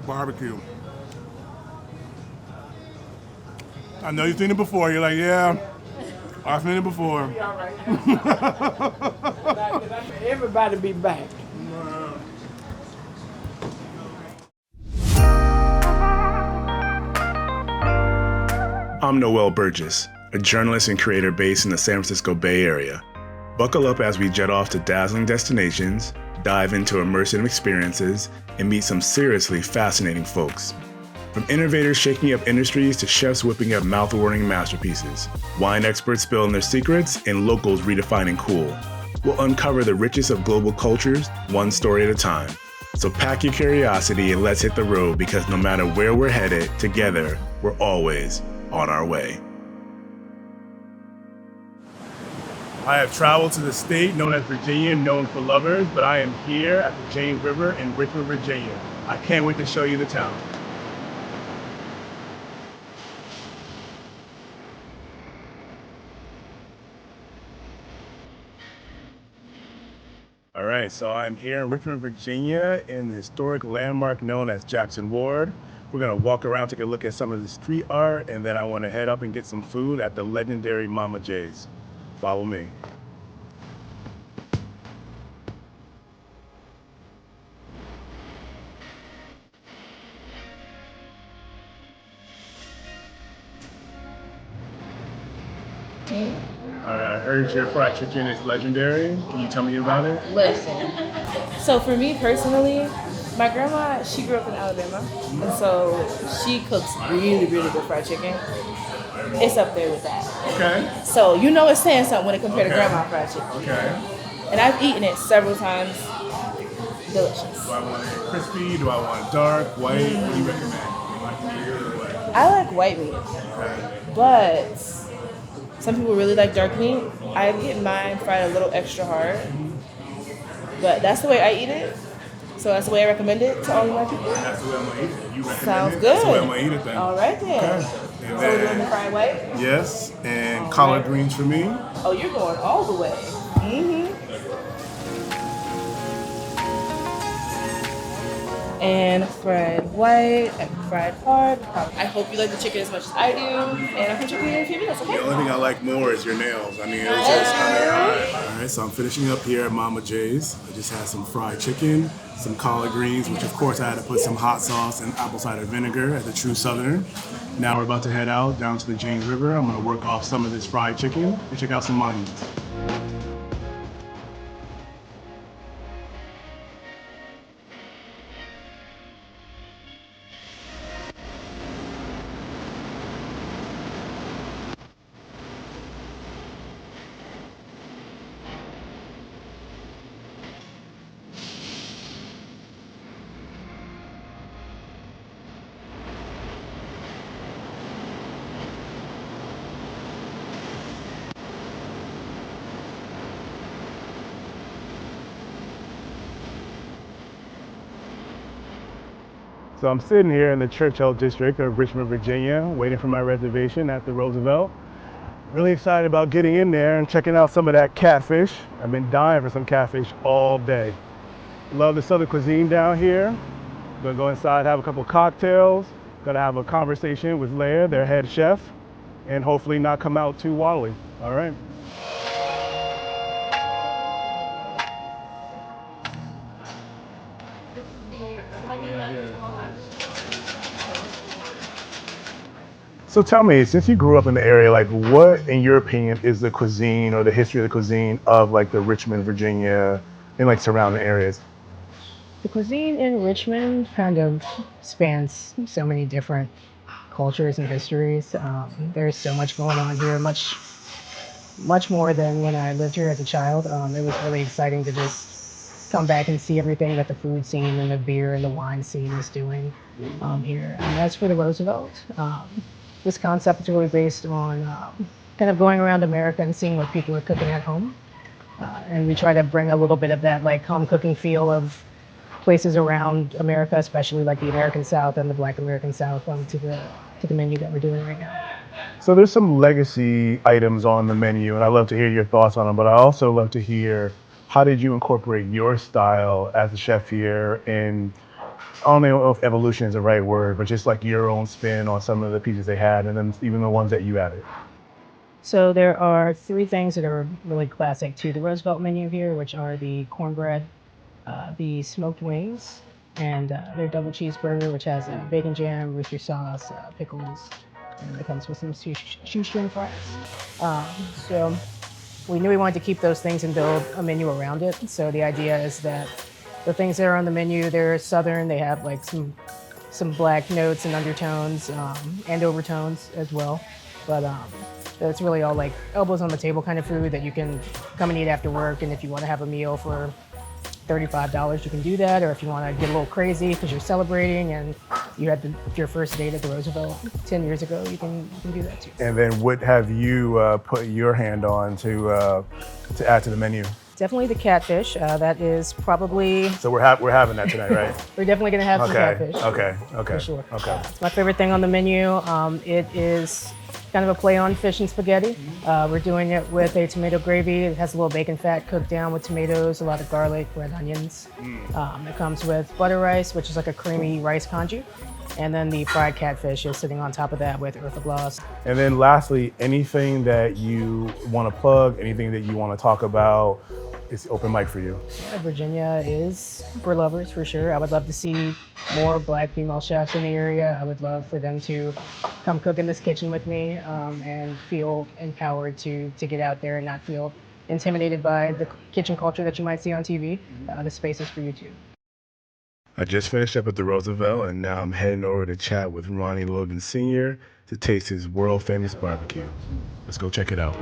Barbecue. I know you've seen it before. You're like, yeah, I've seen it before. All right. Everybody be back. I'm Noel Burgess, a journalist and creator based in the San Francisco Bay Area. Buckle up as we jet off to dazzling destinations, dive into immersive experiences, and meet some seriously fascinating folks. From innovators shaking up industries to chefs whipping up mouth-watering masterpieces, wine experts spilling their secrets, and locals redefining cool. We'll uncover the richest of global cultures, one story at a time. So pack your curiosity and let's hit the road, because no matter where we're headed, together, we're always on our way. I have traveled to the state known as Virginia, known for lovers, but I am here at the James River in Richmond, Virginia. I can't wait to show you the town. All right, so I'm here in Richmond, Virginia in the historic landmark known as Jackson Ward. We're gonna walk around, take a look at some of the street art, and then I wanna head up and get some food at the legendary Mama J's. Follow me. All right, I heard your fried chicken is legendary. Can you tell me about it? Listen. So for me personally, my grandma, she grew up in Alabama, and so she cooks really, really good fried chicken. It's up there with that. Okay. So you know it's saying something when it compared to Okay. grandma fried chicken. Okay. And I've eaten it several times. Delicious. Do I want it crispy? Do I want dark, white? What do you recommend? Like medium or what? I like white meat, Okay. but some people really like dark meat. I get mine fried a little extra hard, but that's the way I eat it. So that's the way I recommend it to all of my people. That's the way I'm gonna eat it. You recommend Sounds it? good. That's the way I'm gonna eat it then. All right then. Okay. And So we're doing the then, fried white. yes, and All collard right. greens for me. Oh, you're going all the way. Mm-hmm. And fried white and fried pork. I hope you like the chicken as much as I do. And I'll put you in a few minutes, The okay? only thing I like more is your nails. I mean, it's just, all right, so I'm finishing up here at Mama J's. I just had some fried chicken, some collard greens, which of course I had to put some hot sauce and apple cider vinegar as a true Southerner. Now we're about to head out down to the James River. I'm gonna work off some of this fried chicken and check out some monuments. So I'm sitting here in the Churchill district of Richmond, Virginia, waiting for my reservation at the Roosevelt. Really excited about getting in there and checking out some of that catfish. I've been dying for some catfish all day. Love the Southern cuisine down here. Gonna go inside, have a couple cocktails. Gonna have a conversation with Leah, their head chef, and hopefully not come out too waddly. All right. So tell me, since you grew up in the area, like what, in your opinion, is the cuisine or the history of the cuisine of like the Richmond, Virginia, and like surrounding areas? The cuisine in Richmond kind of spans so many different cultures and histories. There's so much going on here, much more than when I lived here as a child. It was really exciting to just come back and see everything that the food scene and the beer and the wine scene is doing here. And as for the Roosevelt, this concept is really based on kind of going around America and seeing what people are cooking at home. And we try to bring a little bit of that like home cooking feel of places around America, especially like the American South and the Black American South, to the menu that we're doing right now. So there's some legacy items on the menu, and I'd love to hear your thoughts on them, but I also love to hear how did you incorporate your style as a chef here and I don't know if evolution is the right word, but just like your own spin on some of the pieces they had, and then even the ones that you added. So there are three things that are really classic to the Roosevelt menu here, which are the cornbread, the smoked wings, and their double cheeseburger, which has bacon jam, rooster sauce, pickles, and it comes with some shoestring fries. Um, so we knew we wanted to keep those things and build a menu around it. So the idea is that the things that are on the menu, they're Southern. They have like some black notes and undertones and overtones as well. But it's really all like elbows on the table kind of food that you can come and eat after work. And if you want to have a meal for $35, you can do that. Or if you want to get a little crazy because you're celebrating and you had your first date at the Roosevelt 10 years ago, you can do that too. And then what have you put your hand on to add to the menu? Definitely the catfish. That is probably. So we're having that tonight, right? We're definitely gonna have some catfish. Okay. For sure. Okay. It's my favorite thing on the menu. It is kind of a play on fish and spaghetti. We're doing it with a tomato gravy. It has a little bacon fat cooked down with tomatoes, a lot of garlic, red onions. It comes with butter rice, which is like a creamy rice congee. And then the fried catfish is sitting on top of that with eartha gloss. And then lastly, anything that you want to plug, anything that you want to talk about, it's open mic for you. Yeah, Virginia is for lovers for sure. I would love to see more Black female chefs in the area. I would love for them to come cook in this kitchen with me and feel empowered to get out there and not feel intimidated by the kitchen culture that you might see on TV. The space is for you too. I just finished up at the Roosevelt, and now I'm heading over to chat with Ronnie Logan Sr. to taste his world-famous barbecue. Let's go check it out.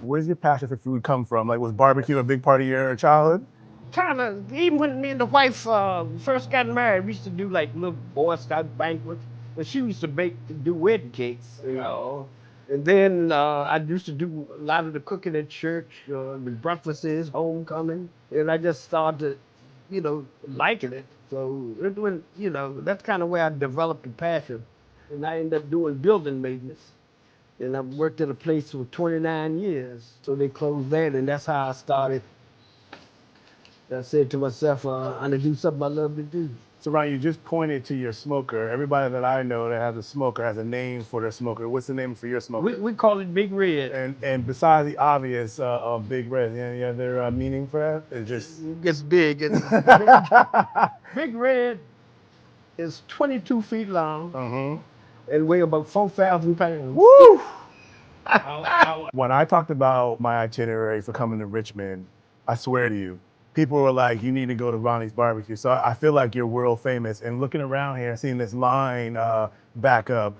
Where's your passion for food come from? Like, was barbecue a big part of your childhood? Kind of, even when me and the wife first got married, we used to do like little Boy Scout banquets. But she used to do wedding cakes, you know. And then I used to do a lot of the cooking at church, with breakfasts, homecoming. And I just started, liking it. So it went, that's kind of where I developed the passion. And I ended up doing building maintenance. And I worked at a place for 29 years. So they closed that, and that's how I started. I said to myself, I'm gonna do something I love to do. So, Ron, you just pointed to your smoker. Everybody that I know that has a smoker has a name for their smoker. What's the name for your smoker? We call it Big Red. And besides the obvious Big Red, yeah, there meaning for that? It's just... It's big. Big Red is 22 feet long and weigh about 4,000 pounds. Woo! When I talked about my itinerary for coming to Richmond, I swear to you, people were like, you need to go to Ronnie's Barbecue. So I feel like you're world famous. And looking around here, seeing this line back up,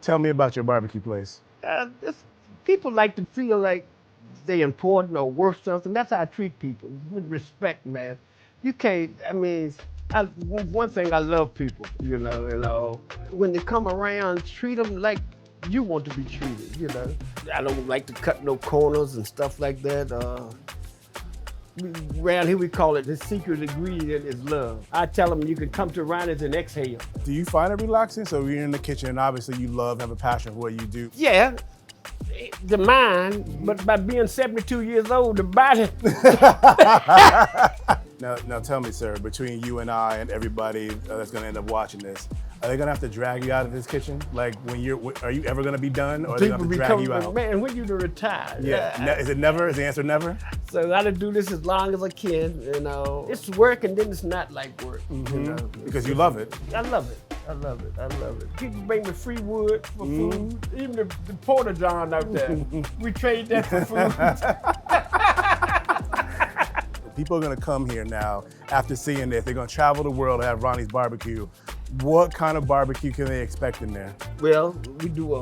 tell me about your barbecue place. People like to feel like they're important or worth something. That's how I treat people, with respect, man. You can't, one thing, I love people, you know. When they come around, treat them like you want to be treated, you know. I don't like to cut no corners and stuff like that. Around here we call it the secret ingredient is love. I tell them you can come to Ronnie's and exhale. Do you find it relaxing? So you're in the kitchen, and obviously you have a passion for what you do. Yeah, the mind, but by being 72 years old, the body. Now tell me, sir, between you and I and everybody that's gonna end up watching this, are they gonna have to drag you out of this kitchen? Like, are you ever gonna be done, or are they gonna have to drag you out? Man, when you to retire? Yeah. Is it never? Is the answer never? So I do this as long as I can, you know. It's work, and then it's not like work, you know. Because you love it. I love it. People bring me free wood for food. Even the porta john out there, we trade that for food. People are gonna come here now after seeing this. They're gonna travel the world to have Ronnie's Barbecue. What kind of barbecue can they expect in there? Well, we do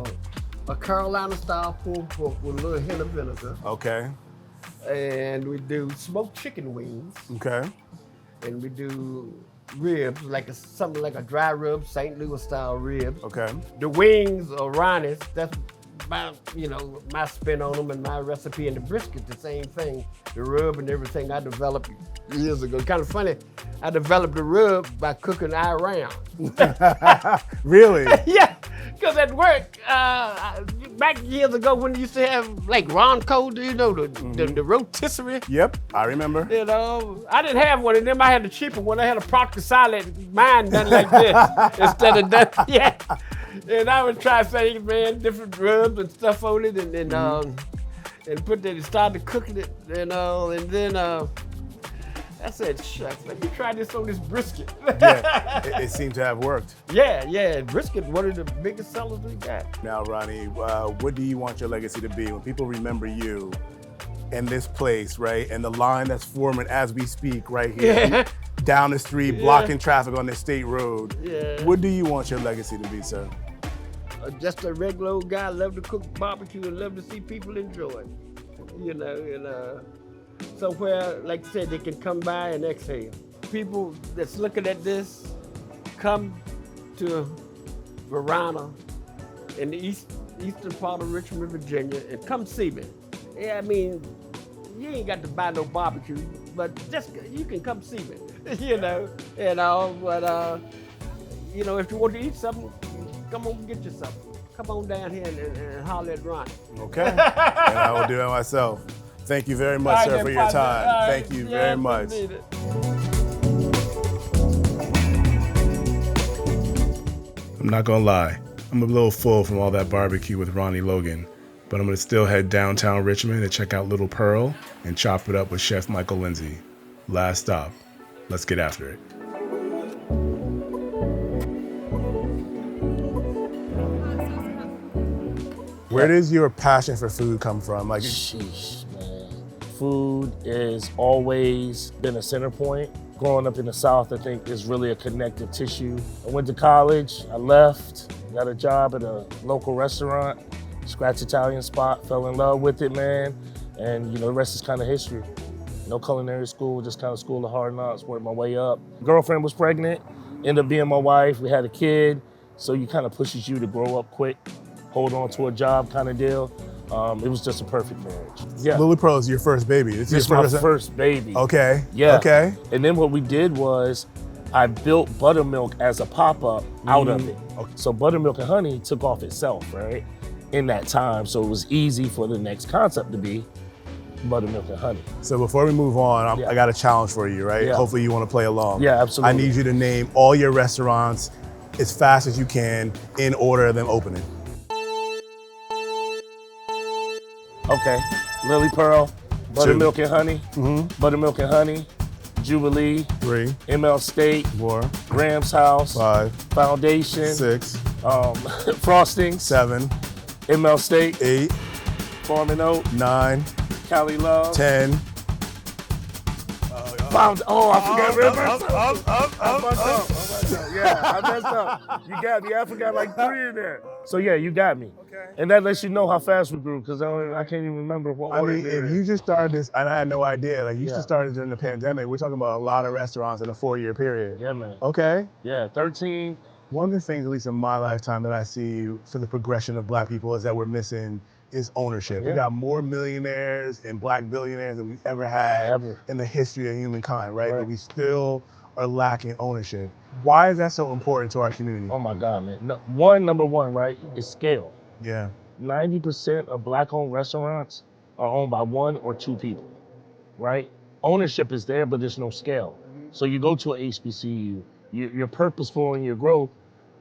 a Carolina style pulled pork with a little hint of vinegar. Okay. And we do smoked chicken wings. Okay. And we do ribs, something like a dry rib, St. Louis style ribs. Okay. The wings are Ronnie's. That's my spin on them and my recipe. And the brisket, the same thing. The rub and everything I developed years ago. Kind of funny, I developed the rub by cooking I round. Really? Yeah, because at work, back years ago when you used to have like Ron Cole, you know, the rotisserie. Yep, I remember. You know, I didn't have one of them. I had the cheaper one. I had a Proctor Silent, mine done like this instead of that. Yeah. And I would try things, man, different rubs and stuff on it, and put that, and started cooking it, and then I said, shucks, let me try this on this brisket. Yeah, it seemed to have worked. Yeah, brisket, one of the biggest sellers we got. Now, Ronnie, what do you want your legacy to be when people remember you in this place, right? And the line that's forming as we speak right here, down the street, blocking traffic on this state road. Yeah. What do you want your legacy to be, sir? Just a regular old guy, love to cook barbecue and love to see people enjoy it. You know, and somewhere, like I said, they can come by and exhale. People that's looking at this, come to Verona in the eastern part of Richmond, Virginia, and come see me. Yeah, I mean, you ain't got to buy no barbecue, but just you can come see me. You know, but you know, if you want to eat something, come on and get you something. Come on down here and holler at Ronnie. Okay, and I will do it myself. Thank you very much, sir, for your time. Thank you very much. I'm not gonna lie, I'm a little full from all that barbecue with Ronnie Logan, but I'm gonna still head downtown Richmond to check out Lillie Pearl and chop it up with Chef Michael Lindsey. Last stop. Let's get after it. Where does your passion for food come from? Like, Sheesh, man. Food has always been a center point. Growing up in the South, I think is really a connective tissue. I went to college, I left, got a job at a local restaurant, scratch Italian spot, fell in love with it, man. And you know, the rest is kind of history. No culinary school, just kind of school of hard knocks, worked my way up. Girlfriend was pregnant, ended up being my wife, we had a kid. So you kind of pushes you to grow up quick, hold on to a job kind of deal. It was just a perfect marriage. Yeah. Lillie Pearl is your first baby. This is my first baby. Okay. Yeah. Okay. And then what we did was I built Buttermilk as a pop-up out of it. Okay. So Buttermilk and Honey took off itself, right? In that time. So it was easy for the next concept to be Buttermilk and Honey. So before we move on, I got a challenge for you, right? Yeah. Hopefully you want to play along. Yeah, absolutely. I need you to name all your restaurants as fast as you can in order of them opening. Okay, Lillie Pearl, Buttermilk and Honey, Buttermilk and Honey, Jubilee, 3, ML State, 4, Graham's House, 5, Foundation, 6, Frosting, 7, ML State, 8, Farm and Oak, 9, Cali Love, 10. I forgot Rivers. I messed up. Yeah, I messed up. You got me. I forgot like 3 in there. So yeah, you got me. Okay. And that lets you know how fast we grew, because I can't even remember what I order mean, they're if in. you just started this, and I had no idea, like you Yeah. just started during the pandemic, we're talking about a lot of restaurants in a 4-year period. Yeah, man. Okay. Yeah, 13. One of the things, at least in my lifetime, that I see for the progression of Black people is that we're missing is ownership. Yeah. We got more millionaires and Black billionaires than we've ever had in the history of humankind, right? But we still are lacking ownership. Why is that so important to our community? Oh my God, man. Number one, right, is scale. Yeah. 90% of Black-owned restaurants are owned by 1 or 2 people, right? Ownership is there, but there's no scale. So you go to a HBCU, you're purposeful in your growth,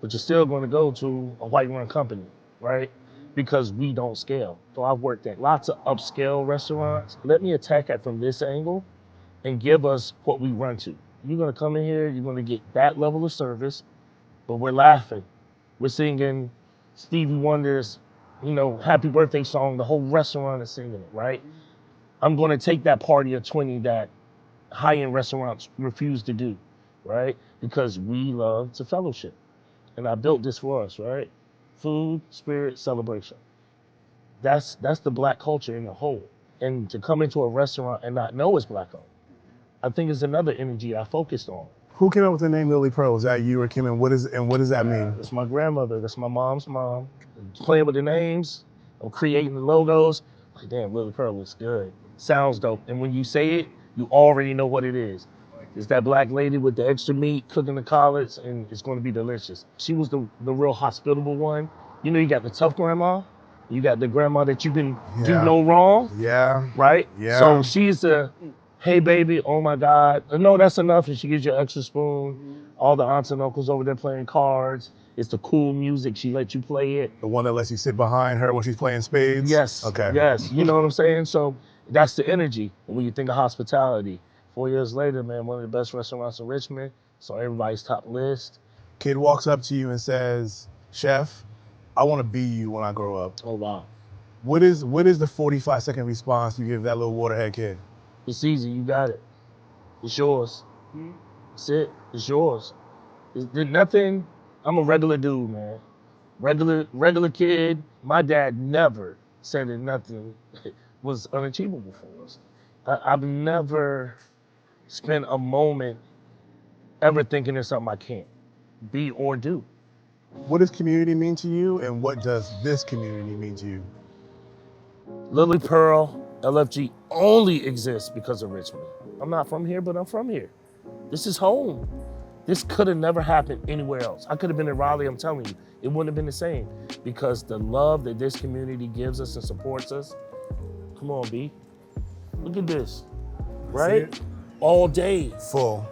but you're still going to go to a white-run company, right? Because we don't scale. So I've worked at lots of upscale restaurants. Let me attack it from this angle and give us what we run to. You're gonna come in here, you're gonna get that level of service, but we're laughing. We're singing Stevie Wonder's, happy birthday song. The whole restaurant is singing it, right? I'm gonna take that party of 20 that high-end restaurants refuse to do, right? Because we love to fellowship. And I built this for us, right? Food, spirit, celebration. That's the Black culture in the whole. And to come into a restaurant and not know it's Black-owned, I think is another energy I focused on. Who came up with the name Lillie Pearl? Was that you or Kim? And what does that mean? That's my grandmother. That's my mom's mom. Playing with the names, I'm creating the logos. Like, damn, Lillie Pearl looks good. Sounds dope. And when you say it, you already know what it is. It's that Black lady with the extra meat cooking the collards, and it's going to be delicious. She was the real hospitable one. You got the tough grandma, You got the grandma that you can do Yeah. no wrong, Yeah. right? Yeah. So she's the, hey baby, oh my God. No, that's enough. And she gives you an extra spoon. All the aunts and uncles over there playing cards. It's the cool music. She lets you play it. The one that lets you sit behind her when she's playing spades? Yes. Okay. Yes. You know what I'm saying? So that's the energy when you think of hospitality. 4 years later, man, one of the best restaurants in Richmond. So everybody's top list. Kid walks up to you and says, Chef, I want to be you when I grow up. Oh, wow. What is the 45-second response you give that little waterhead kid? It's easy. You got it. It's yours. That's it. It's yours. There's nothing. I'm a regular dude, man. Regular kid. My dad never said that nothing was unachievable for us. I've never spent a moment ever thinking there's something I can't be or do. What does community mean to you, and what does this community mean to you? Lillie Pearl, LFG only exists because of Richmond. I'm not from here, but I'm from here. This is home. This could have never happened anywhere else. I could have been in Raleigh, I'm telling you. It wouldn't have been the same because the love that this community gives us and supports us. Come on, B. Look at this, right? All day. Full.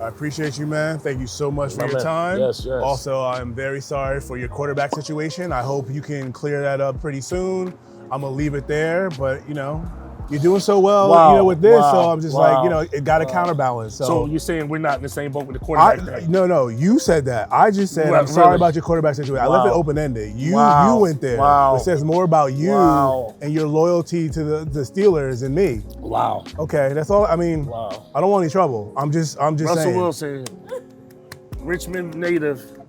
I appreciate you, man. Thank you so much for your time. Yes, yes. Also, I'm very sorry for your quarterback situation. I hope you can clear that up pretty soon. I'm gonna leave it there, but you know, you're doing so well, you know, with this. So I'm just like, you know, it got to counterbalance. So you're saying we're not in the same boat with the quarterback thing? No, you said that. I just said I'm sorry about your quarterback situation. I left it open-ended. You went there. It says more about you and your loyalty to the Steelers than me. Wow. Okay, that's all. I mean, I don't want any trouble. I'm just Russell saying. Wilson, Richmond native.